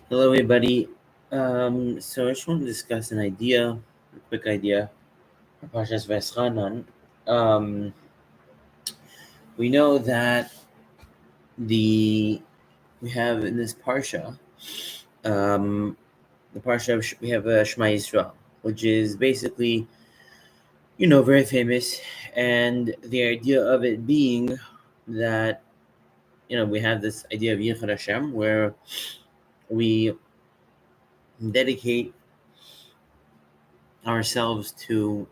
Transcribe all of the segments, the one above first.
Hello, everybody. So I just want to discuss an idea, a quick idea, for parshas vaeschanan. Um, we know that the we have in this parsha, um, the parsha we have Shema Yisrael, which is basically very famous, and the idea of it being that we have this idea of Yichud Hashem, where we dedicate ourselves to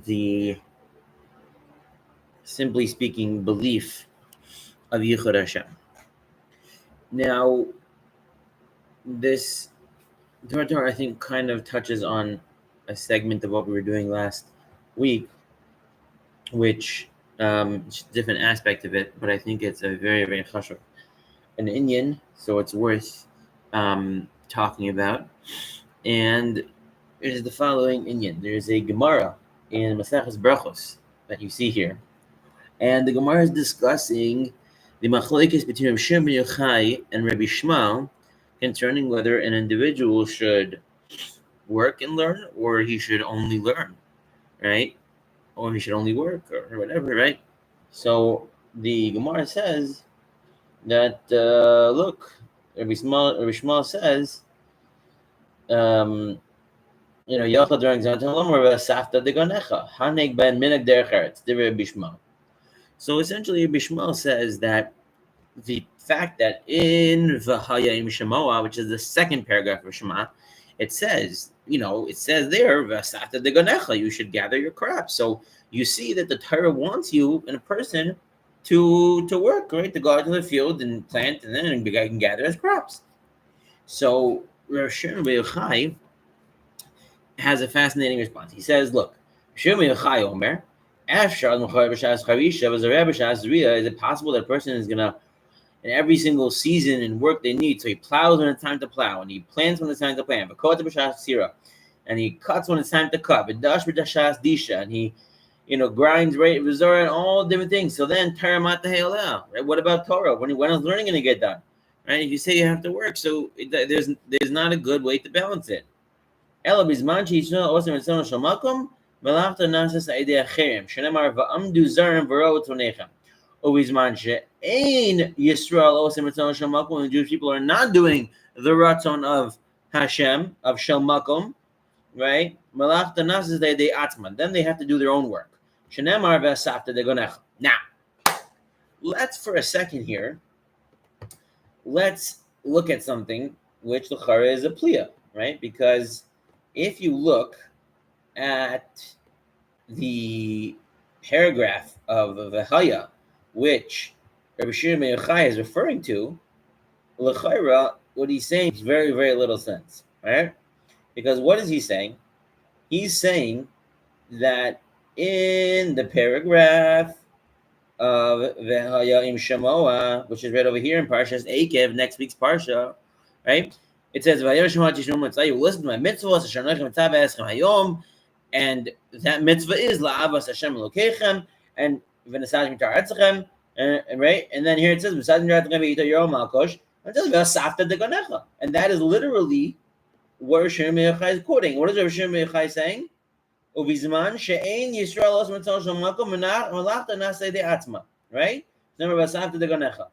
the simply speaking, belief of Yichud Hashem. Now, this Torah, I think, kind of touches on a segment of what we were doing last week, which it's a different aspect of it, but I think it's a very, very chashuv, an inyan, so it's worth talking about. And it is the following inyan. There's a Gemara in Maseches Brachos that you see here, and the Gemara is discussing the machlokes between Rabbi Shimon ben Yochai and Rabbi Shmuel concerning whether an individual should work and learn, or he should only learn, right? Or he should only work, or whatever, right? So the Gemara says that look, Rabbi Shmuel says, Yochad during Zantalom or Safta de Ganecha, Haneg ben Minak Dercheretz, the Rabbi Shmuel. So essentially, Rabbi Shmuel says that the fact that in V'haya im Shemoah, which is the second paragraph of Shema, it says there, V'asata de Ganecha, you should gather your crops. So you see that the Torah wants you and a person to work, right? To go out to the field and plant, and then the guy can gather his crops. So Rav Shimon ben Yochai has a fascinating response. He says, look, Shimon ben Yochai Omer, is it possible that a person is going to, in every single season and work they need, so he plows when it's time to plow, and he plants when it's time to plant, and he cuts when it's time to cut, and he grinds right and all different things. So then right? What about Torah? When is learning going to get done? Right? If you say you have to work, so there's not a good way to balance it. When Jewish people are not doing the ratzon of Hashem, of Shel Makom, right? Then they have to do their own work. Now, let's for a second here, let's look at something which l'chara is a pliya, right? Because if you look at the paragraph of V'haya, which Rabbi Shimon ben Yochai is referring to, l'chayra, what he's saying makes very, very little sense, right? Because what is he saying? He's saying that in the paragraph of V'haya im Shemoah, which is read over here in Parshas Eikev, next week's Parsha, right? It says, you listen to my mitzvahs, and that mitzvah is la'avas Hashem Elokechem, and v'nesajim taratzachem, right? And then here it says, v'nesajim taratzachem v'yita yorom malkosh, and it says, v'asafta deganecha. And that is literally what Rav Shimon ben Yochai is quoting. What is Rav Shimon ben Yochai saying? Uvizman she'ein Yisrael os mitzvah shel makom v'nachta nasei de'atzma, right? Remember, v'asafta deganecha.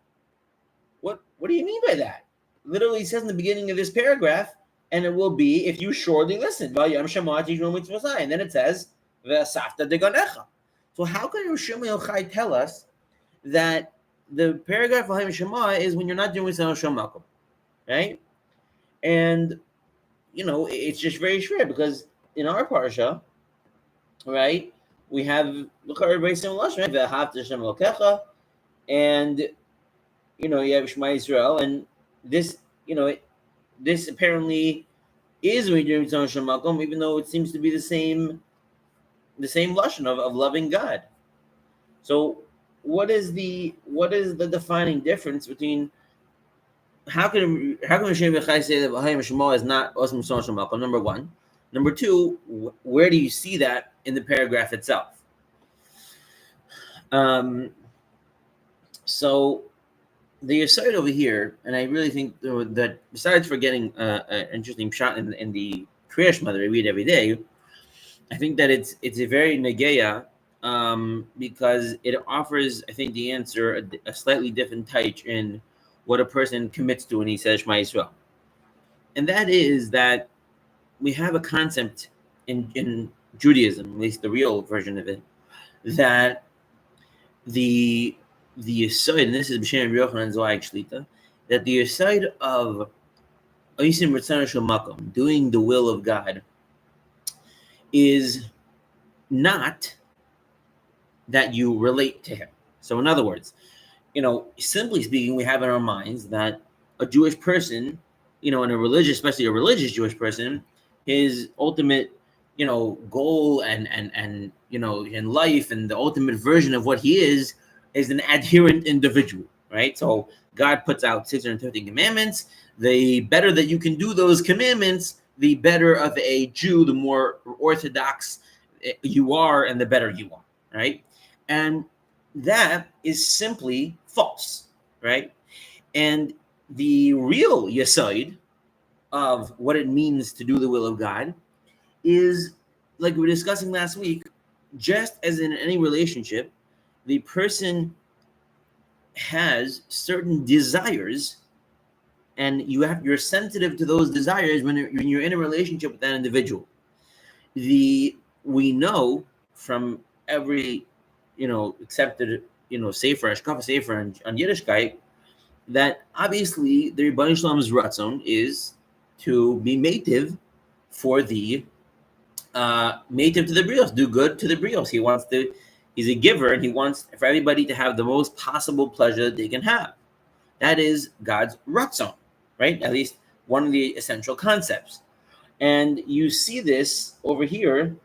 What do you mean by that? Literally it says in the beginning of this paragraph, and it will be if you surely listen. And then it says, so how can Rav Shimon ben Yochai tell us that the paragraph of Shema is when you're not doing Mitzvah Shel Makom, right? And it's just very short, because in our parsha, right, we have very similar lashon, right? And you have Shema Yisrael, and this this apparently is when you're doing Mitzvah Shel Makom, even though it seems to be the same lashon of loving God. So what is the defining difference between how can Hashem B'chai say that V'hayim Shema is not Osam Mitzvah Shel Makom? Number one. Number two, where do you see that in the paragraph itself? So the aside over here, and I really think that besides for getting an interesting shot in the Kriyash Mother I read every day, I think that it's a very negeya, because it offers, I think, the answer a slightly different touch in what a person commits to when he says Shema Yisrael, and that is that we have a concept in Judaism, at least the real version of it, that the aside, and this is B'Shem Yochanan Zohar Shlita, that the aside of Oisim Ritzana Shel Makom, doing the will of God, is not that you relate to Him. So, in other words, simply speaking, we have in our minds that a Jewish person, in a religious, especially a religious Jewish person, his ultimate, goal and in life, and the ultimate version of what he is an adherent individual, right? So God puts out 630 commandments. The better that you can do those commandments, the better of a Jew, the more orthodox you are, and the better you are, right? And that is simply false, right? And the real yesod of what it means to do the will of God is, like we were discussing last week, just as in any relationship, the person has certain desires, and you're sensitive to those desires when you're in a relationship with that individual. We know from every accepted sefer Ashkafa sefer on Yiddishkeit that obviously the Rebbeinu Shalom's ratzon is to be mative for the mative to the brios, do good to the brios. He's a giver, and he wants for everybody to have the most possible pleasure that they can have. That is God's ratzon, right? At least one of the essential concepts. And you see this over here,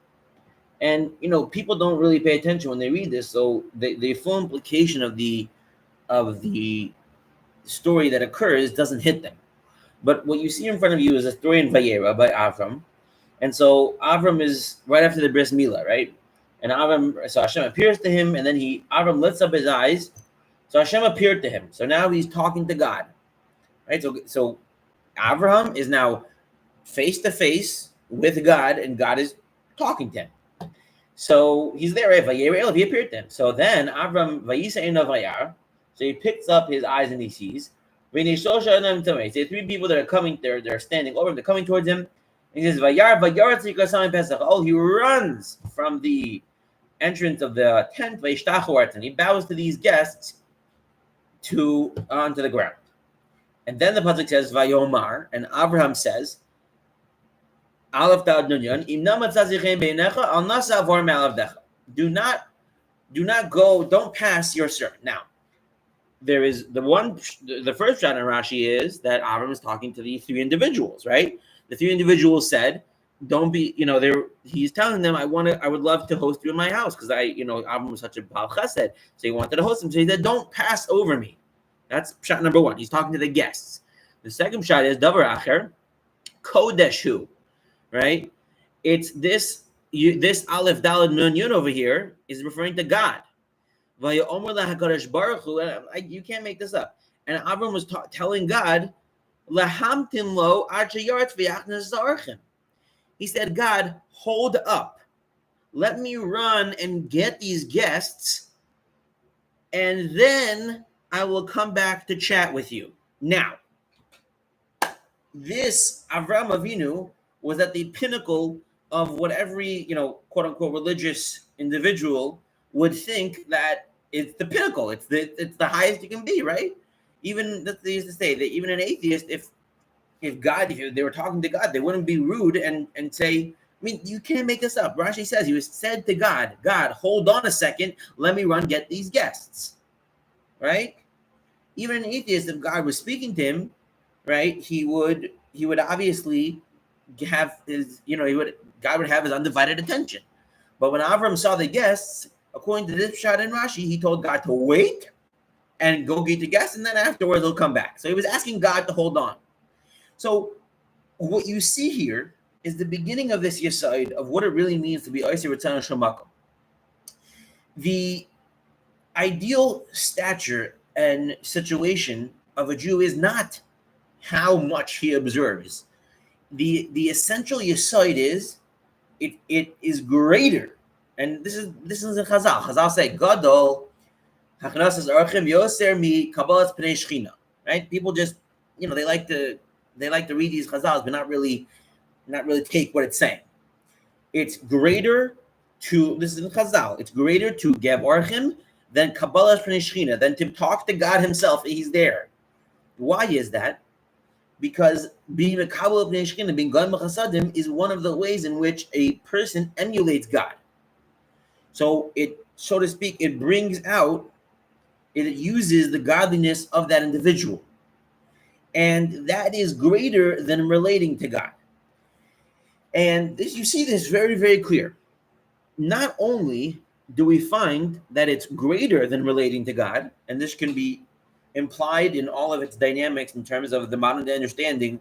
and people don't really pay attention when they read this. So the full implication of the story that occurs doesn't hit them. But what you see in front of you is a story in Vayera by Avram. And so Avram is right after the bris milah, right? And so Hashem appears to him, and then Avram lifts up his eyes. So Hashem appeared to him. So now he's talking to God, right? So Avraham is now face to face with God, and God is talking to him. So he's there, right? Vayera, he appeared to him. So then Avram vayisa einav vayar. So he picks up his eyes and he sees. So three people that are coming, they're standing over him, they're coming towards him. He says, oh, he runs from the entrance of the tent, and he bows to these guests onto the ground. And then the pasuk says, Vayomar, and Abraham says, do not go, don't pass your servant. Now, there is the first shot in Rashi is that Abraham is talking to the three individuals, right? The three individuals said, "Don't be," he's telling them, "I would love to host you in my house because Abraham was such a bal chesed, so he wanted to host him." So he said, "Don't pass over me." That's shot number one. He's talking to the guests. The second shot is davar acher, kodeshu, right? It's this aleph daled nun yun over here is referring to God. You can't make this up. And Abraham was telling God, he said, God, hold up. Let me run and get these guests, and then I will come back to chat with you. Now, this Avraham Avinu was at the pinnacle of what every, quote unquote, religious individual would think that it's the pinnacle. It's the highest you can be, right? Even they used to say that even an atheist, if they were talking to God, they wouldn't be rude and say, I mean, you can't make this up. Rashi says he was said to God, God, hold on a second, let me run get these guests, right? Even an atheist, if God was speaking to him, right, he would obviously have his, God would have his undivided attention. But when Avram saw the guests, according to this shot in Rashi, he told God to wait and go get the guests, and then afterwards he'll come back. So he was asking God to hold on. So what you see here is the beginning of this yesod of what it really means to be Oisei Ritzana Shel Makom. The ideal stature and situation of a Jew is not how much he observes. The essential yesod is it is greater. And this is a Chazal. Chazal say Gadol Hachnasas Archim Yoser mi Kabbalas Pnei Shechina. Right? People just they like to read these Chazals, but not really take what it's saying. It's greater to this is in Chazal. It's greater to Gev Archim than Kabbalas Pnei Shechina, than to talk to God Himself. He's there. Why is that? Because being a Kabbalah Pnei Shechina, being Gan Chasadim, is one of the ways in which a person emulates God. So so to speak, it brings out, it uses the godliness of that individual. And that is greater than relating to God. And you see this very, very clear. Not only do we find that it's greater than relating to God, and this can be implied in all of its dynamics in terms of the modern day understanding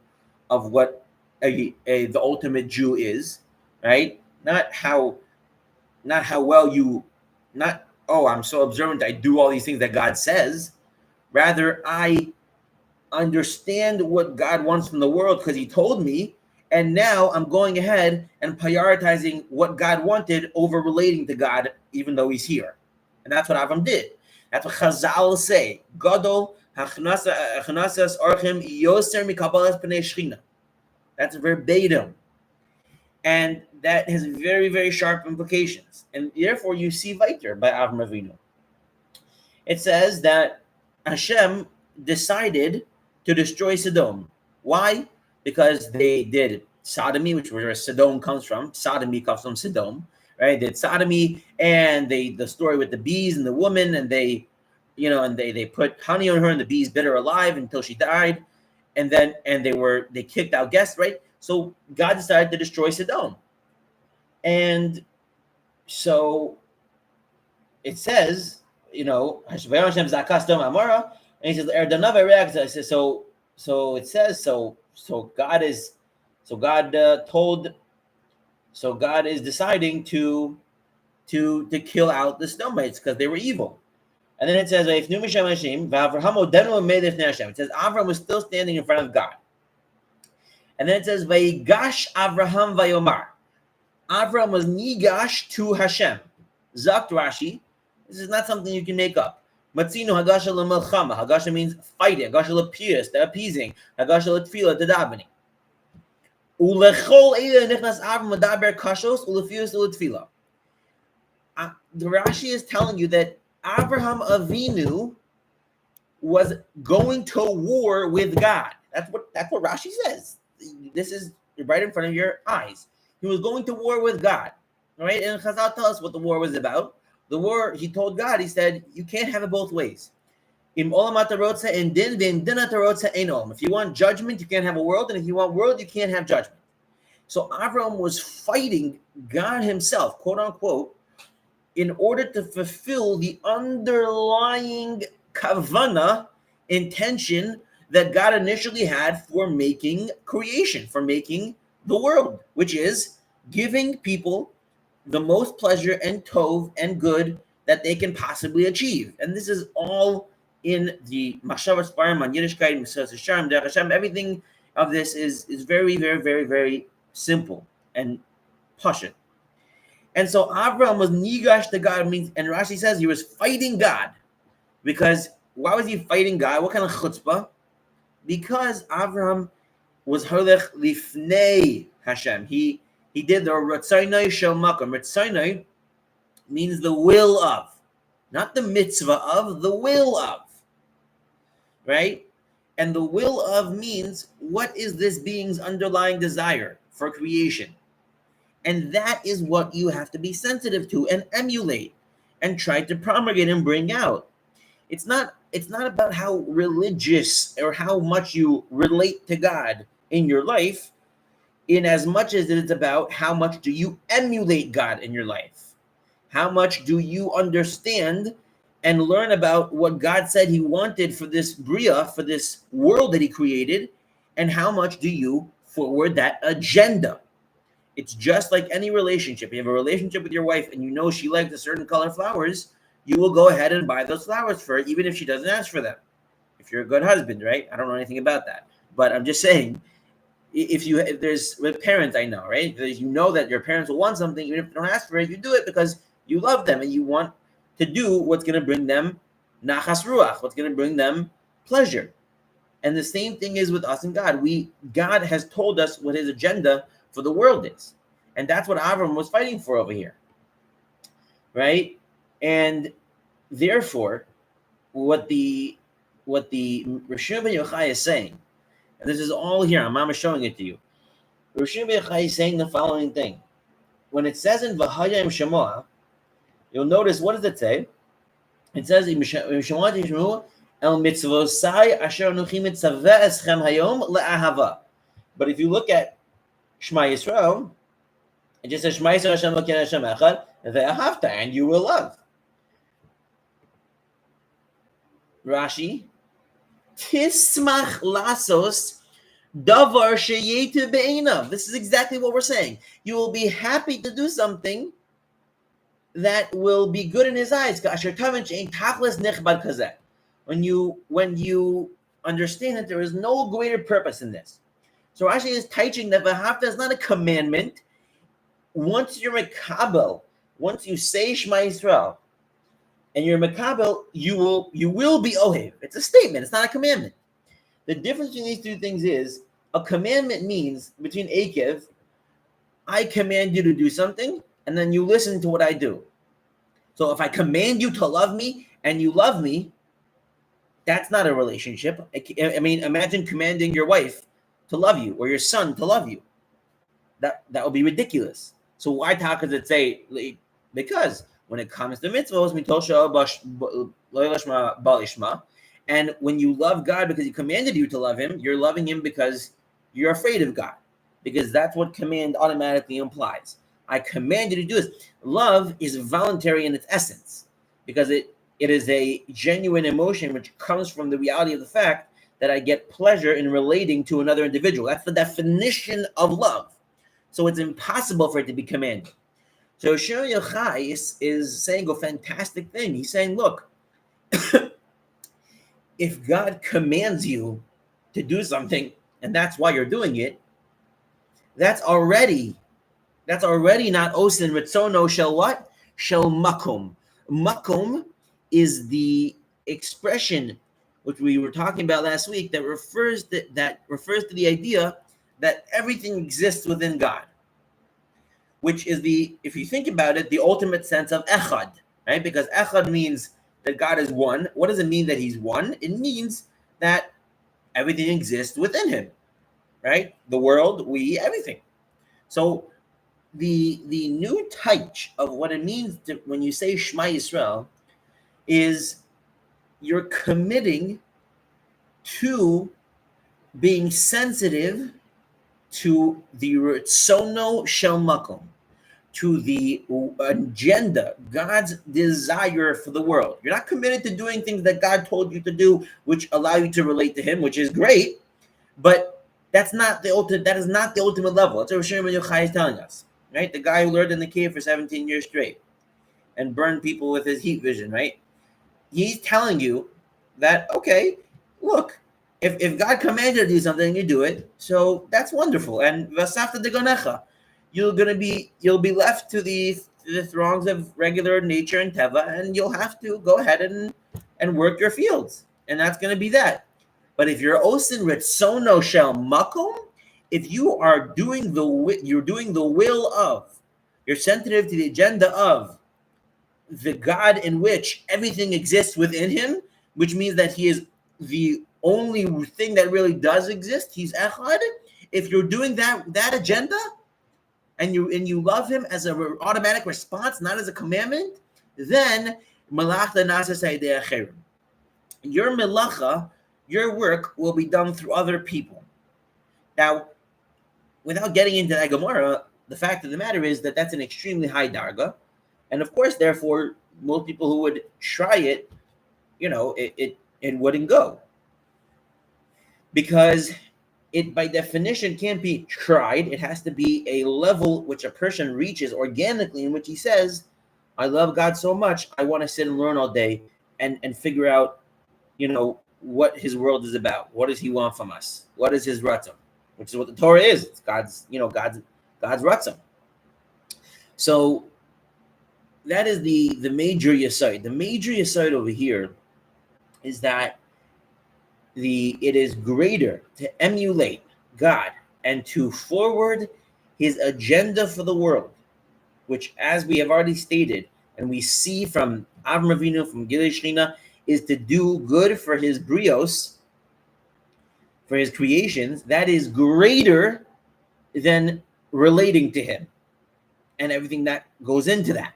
of what the ultimate Jew is, right? Not how well you, not, oh, I'm so observant, I do all these things that God says. Rather, I understand what God wants from the world because He told me, and now I'm going ahead and prioritizing what God wanted over relating to God, even though He's here. And that's what Avram did. That's what Chazal say. Gadol hachnasas archim yoser mikabalas pnei shechina. That's verbatim. And that has very, very sharp implications. And therefore, you see weiter by Avram Avinu. It says that Hashem decided to destroy Sodom. Why? Because they did sodomy, which is where Sodom comes from. Sodomy comes from Sodom, right? They did sodomy, and the story with the bees and the woman, and they put honey on her, and the bees bit her alive until she died, and they kicked out guests, right? So God decided to destroy Sodom, and so it says, Hashem zakastom amara, and He says, so it says, God is deciding to kill out the Sodomites because they were evil. And then it says, it says Avram was still standing in front of God. And then it says, Vayigash Avraham Vayomar. Avram was nigash to Hashem. Zakt Rashi. This is not something you can make up. Matzino hagasha lemelchama. Hagasha means fighting. Hagasha lepiyas, the appeasing. Hagasha letfila, the davening. Ulechol eile nichnas Avram medaber kashos ulefiyas uletfila. The Rashi is telling you that Abraham Avinu was going to war with God. That's what Rashi says. This is right in front of your eyes. He was going to war with God. All right? And Chazal tell us what the war was about. The war, he told God, he said, you can't have it both ways. If you want judgment, you can't have a world. And if you want world, you can't have judgment. So Avram was fighting God himself, quote unquote, in order to fulfill the underlying kavana, intention that God initially had for making creation, for making the world, which is giving people the most pleasure and tov and good that they can possibly achieve. And this is all in the Mashavas Barim on Yiddishkeit, Mesas Hashem, Derech Hashem. Everything of this is very, very, very, very simple and pashut. And so Avram was nigash to God, and Rashi says he was fighting God. Because why was he fighting God? What kind of chutzpah? Because Avram was holech lifnei Hashem. He did the Ratzonai Shel Makom. Ratzonai means the will of, not the mitzvah of, the will of, right? And the will of means, what is this being's underlying desire for creation? And that is what you have to be sensitive to and emulate and try to promulgate and bring out. It's not about how religious or how much you relate to God in your life, in as much as it is about how much do you emulate God in your life. How much do you understand and learn about what God said he wanted for this bria, for this world that he created, and how much do you forward that agenda? It's just like any relationship. You have a relationship with your wife and you know she likes a certain color flowers, you will go ahead and buy those flowers for her, even if she doesn't ask for them. If you're a good husband, right? I don't know anything about that, but I'm just saying, if there's with parents, I know, right? Because you know that your parents will want something, even if they don't ask for it, you do it because you love them and you want to do what's going to bring them nachas ruach, what's going to bring them pleasure. And the same thing is with us and God. God has told us what his agenda for the world is. And that's what Avram was fighting for over here. Right? And therefore, what the Rishon ben Yochai is saying, and this is all here, I'm Mama showing it to you. Rishon ben Yochai is saying the following thing. When it says in V'hayim Shemoah, you'll notice, what does it say? It says, El mitzvosai asher anuchi mitzaveh eschem hayom le'ahava. But if you look at Shema Yisrael, it just says Shema Yisrael Hashem Elokeinu Hashem Echad ve'ahavta, and you will love. Rashi, Tismach lasos davar sheyetu be'einav. This is exactly what we're saying. You will be happy to do something that will be good in his eyes. When you understand that there is no greater purpose in this. So Rashi is teaching that v'ahavta is not a commandment. Once you're mekabel, once you say Shema Yisrael, and you're mekabel, you will be ohev. It's a statement. It's not a commandment. The difference between these two things is a commandment means between akev, I command you to do something, and then you listen to what I do. So if I command you to love me and you love me, that's not a relationship. I mean, imagine commanding your wife to love you or your son to love you. That would be ridiculous. So why does it say? Because when it comes to mitzvahs, and when you love God because he commanded you to love him, you're loving him because you're afraid of God, because that's what command automatically implies. I command you to do this. Love is voluntary in its essence because it is a genuine emotion which comes from the reality of the fact that I get pleasure in relating to another individual. That's the definition of love. So it's impossible for it to be commanded. So Rishon Yochai is saying a fantastic thing. He's saying, look, if God commands you to do something and that's why you're doing it, that's already not osin ritzono shel what? Shel makom. Makom is the expression which we were talking about last week that refers to the idea that everything exists within God, which is if you think about it, the ultimate sense of echad, right? Because echad means that God is one. What does it mean that he's one? It means that everything exists within him, right? The world, we, everything. So the new touch of what it means when you say Shema Yisrael is you're committing to being sensitive to the Ritzono Shel Makom, to the agenda, God's desire for the world. You're not committed to doing things that God told you to do, which allow you to relate to him, which is great, but that's not the ultimate. That is not the ultimate level. That's what Rishon ben Yochai is telling us, right? The guy who learned in the cave for 17 years straight and burned people with his heat vision, right? He's telling you that, okay, look, if God commanded you to do something, you do it. So that's wonderful. And vasafta degonecha, you'll be left to the throngs of regular nature and teva, and you'll have to go ahead and work your fields, and that's going to be that. But if you're osin ritzono shel makom, if you're doing the will of, you're sensitive to the agenda of the God in which everything exists within him, which means that he is the only thing that really does exist. He's echad. If you're doing that agenda, and you love him as an automatic response, not as a commandment, then malachta nasa sayidei acherim. Your melacha, your work will be done through other people. Now, without getting into that Gemara, the fact of the matter is that that's an extremely high darga, and of course, therefore, most people who would try it, it wouldn't go, because it by definition can't be tried. It has to be a level which a person reaches organically, in which he says, I love God so much, I want to sit and learn all day and figure out, what his world is about. What does he want from us? What is his ratzon? Which is what the Torah is. It's God's ratzon. So that is the major yesod. The major yesod over here is that it is greater to emulate God and to forward his agenda for the world, which, as we have already stated, and we see from Avram Avinu, from Gilei Shechina, is to do good for his brios, for his creations. That is greater than relating to him and everything that goes into that.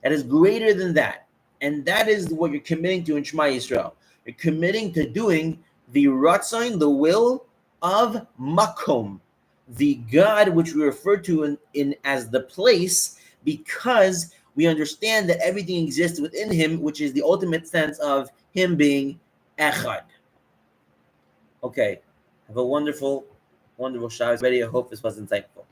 That is greater than that. And that is what you're committing to in Shema Yisrael. You're committing to doing the ratzon, the will of Makom, the God which we refer to in as the place, because we understand that everything exists within him, which is the ultimate sense of him being Echad. Okay, have a wonderful, wonderful Shabbos. I hope this was insightful.